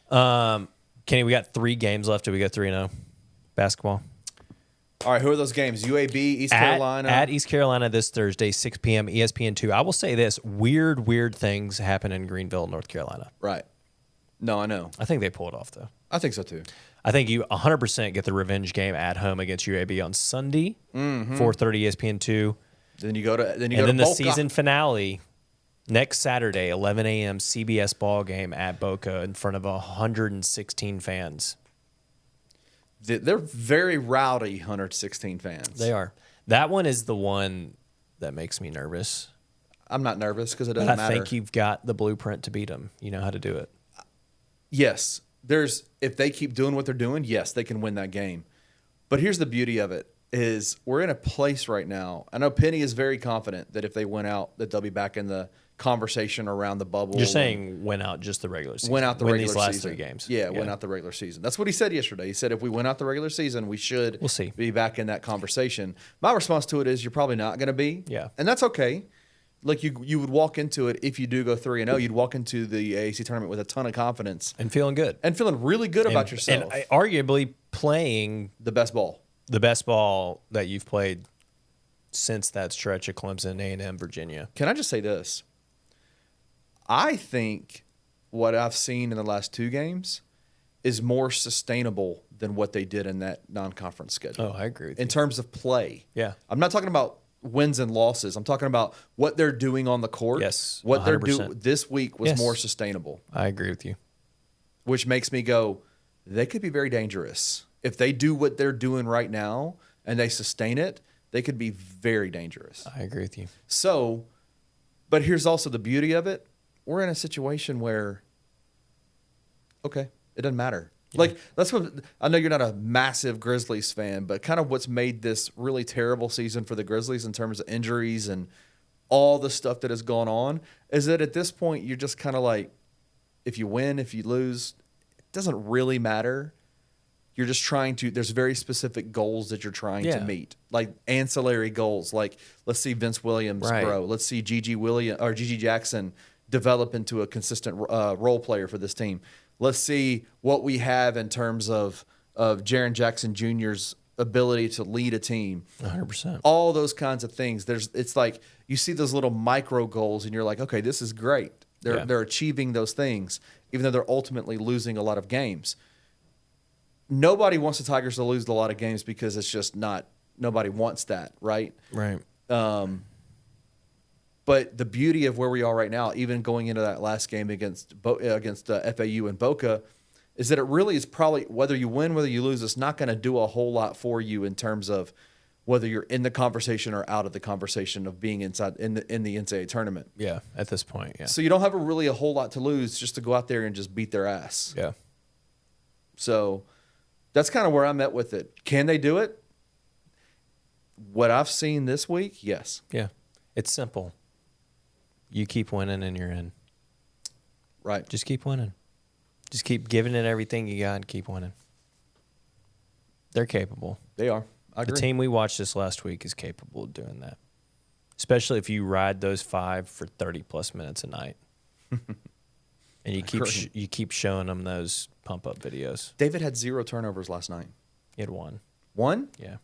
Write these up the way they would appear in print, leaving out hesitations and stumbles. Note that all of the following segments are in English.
Kenny, we got 3 games left. Do we go 3-0 basketball? All right, who are those games? UAB, East Carolina. At East Carolina this Thursday, 6 p.m. ESPN2. I will say this: weird things happen in Greenville, North Carolina. Right. No, I know. I think they pull it off though. I think so too. I think you 100% get the revenge game at home against UAB on Sunday, 4:30 ESPN2. Then you go to the Boca. season finale next Saturday, 11 a.m. CBS ball game at Boca in front of 116 fans. They're very rowdy 116 fans. They are. That one is the one that makes me nervous. I'm not nervous because it doesn't But I matter. think you've got the blueprint to beat them. You know how to do it. Yes. If they keep doing what they're doing, yes, they can win that game. But here's the beauty of it is we're in a place right now. I know Penny is very confident that if they win out, that they'll be back in the conversation around the bubble. You're saying win out just the regular season. Win out the regular these last season. 3 games. Yeah, win out the regular season. That's what he said yesterday. He said if we win out the regular season, we'll see. Be back in that conversation. My response to it is you're probably not going to be. Yeah. And that's okay. Like you would walk into it if you do go 3-0, you'd walk into the AAC tournament with a ton of confidence and feeling good. And feeling really good about yourself. And arguably playing the best ball. The best ball that you've played since that stretch of Clemson, A&M, Virginia. Can I just say this? I think what I've seen in the last 2 games is more sustainable than what they did in that non-conference schedule. Oh, I agree with you. In terms of play. Yeah. I'm not talking about wins and losses. I'm talking about what they're doing on the court. Yes, What 100%. they're doing this week was more sustainable. I agree with you. Which makes me go, they could be very dangerous. If they do what they're doing right now and they sustain it, they could be very dangerous. I agree with you. So, but here's also the beauty of it. We're in a situation where, okay, it doesn't matter. Yeah. Like, that's what I know you're not a massive Grizzlies fan, but kind of what's made this really terrible season for the Grizzlies in terms of injuries and all the stuff that has gone on is that at this point, you're just kind of like, if you win, if you lose, it doesn't really matter. You're just trying to, there's very specific goals that you're trying to meet, like ancillary goals. Like, let's see Vince Williams grow. Let's see Gigi Jackson develop into a consistent role player for this team. Let's see what we have in terms of Jaren Jackson Jr.'s ability to lead a team. 100%. All those kinds of things. It's like you see those little micro goals and you're like, okay, this is great. They're achieving those things, even though they're ultimately losing a lot of games. Nobody wants the Tigers to lose a lot of games because it's just not, nobody wants that, right? Right. But the beauty of where we are right now, even going into that last game against FAU and Boca, is that it really is probably, whether you win, whether you lose, it's not going to do a whole lot for you in terms of whether you're in the conversation or out of the conversation of being inside in the NCAA tournament. Yeah, at this point, yeah. So you don't have really a whole lot to lose just to go out there and just beat their ass. Yeah. So that's kind of where I'm at with it. Can they do it? What I've seen this week, yes. Yeah. It's simple. You keep winning and you're in. Right. Just keep winning. Just keep giving it everything you got and keep winning. They're capable. They are. I agree. The team we watched this last week is capable of doing that, especially if you ride those 5 for 30-plus minutes a night. And you keep showing them those pump-up videos. David had 0 turnovers last night. He had 1. 1? Yeah.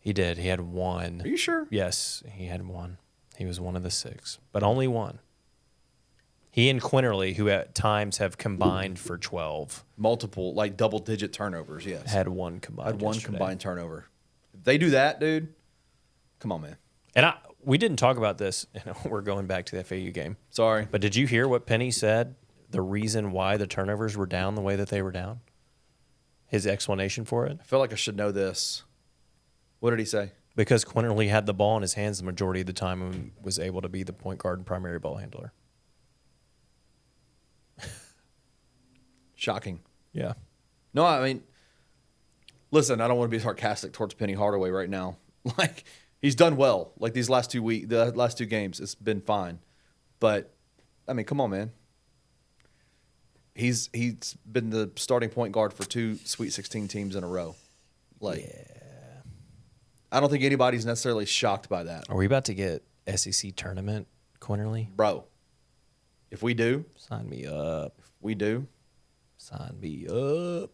He did. He had 1. Are you sure? Yes, he had 1. He was one of the 6, but only 1. He and Quinterly, who at times have combined for 12. Multiple, like double-digit turnovers, yes. Had 1 combined Had 1 yesterday. combined turnover. If they do that, dude, come on, man. And we didn't talk about this. We're going back to the FAU game. Sorry. But did you hear what Penny said? The reason why the turnovers were down the way that they were down? His explanation for it? I feel like I should know this. What did he say? Because Quinterly had the ball in his hands the majority of the time and was able to be the point guard and primary ball handler. Shocking. Yeah. No, I mean, listen, I don't want to be sarcastic towards Penny Hardaway right now. Like, he's done well. Like, the last 2 games, it's been fine. But, I mean, come on, man. He's been the starting point guard for 2 Sweet 16 teams in a row. Like, yeah. I don't think anybody's necessarily shocked by that. Are we about to get SEC Tournament Quinterly? Bro. If we do, Sign me up. we do. Sign me up.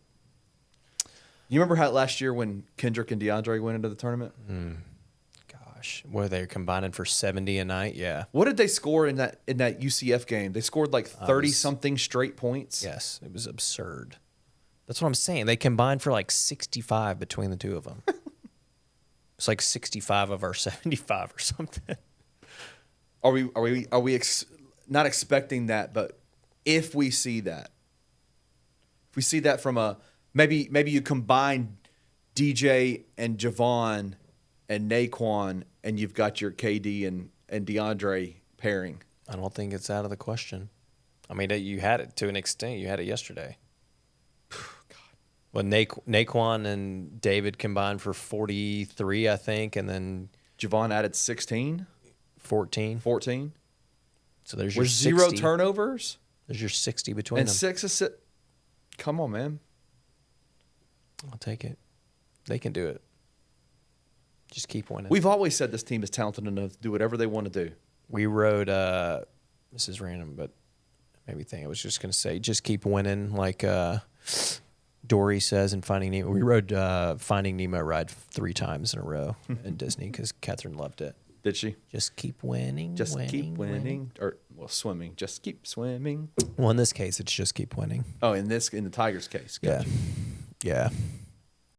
You remember how last year when Kendrick and DeAndre went into the tournament? Gosh, were they combining for 70 a night? Yeah. What did they score in that UCF game? They scored like 30-something straight points. Yes, it was absurd. That's what I'm saying. They combined for like 65 between the two of them. It's like 65 of our 75 or something. Are we not expecting that? But if we see that, from a maybe you combine DJ and Javon and Naquan, and you've got your KD and DeAndre pairing. I don't think it's out of the question. I mean, you had it to an extent. You had it yesterday. Well, Naquan and David combined for 43, I think, and then Javon added 16. 14. So there's your 60. 0 turnovers. There's your 60 between And them. 6 assists. Come on, man. I'll take it. They can do it. Just keep winning. We've always said this team is talented enough to do whatever they want to do. We wrote, this is random, but maybe I was just going to say, just keep winning, like Dory says in Finding Nemo. We rode Finding Nemo ride 3 times in a row in Disney because Catherine loved it. Did she? Just keep winning. Just keep winning. Or, swimming. Just keep swimming. Well, in this case, it's just keep winning. Oh, in the Tigers case. Gotcha. Yeah.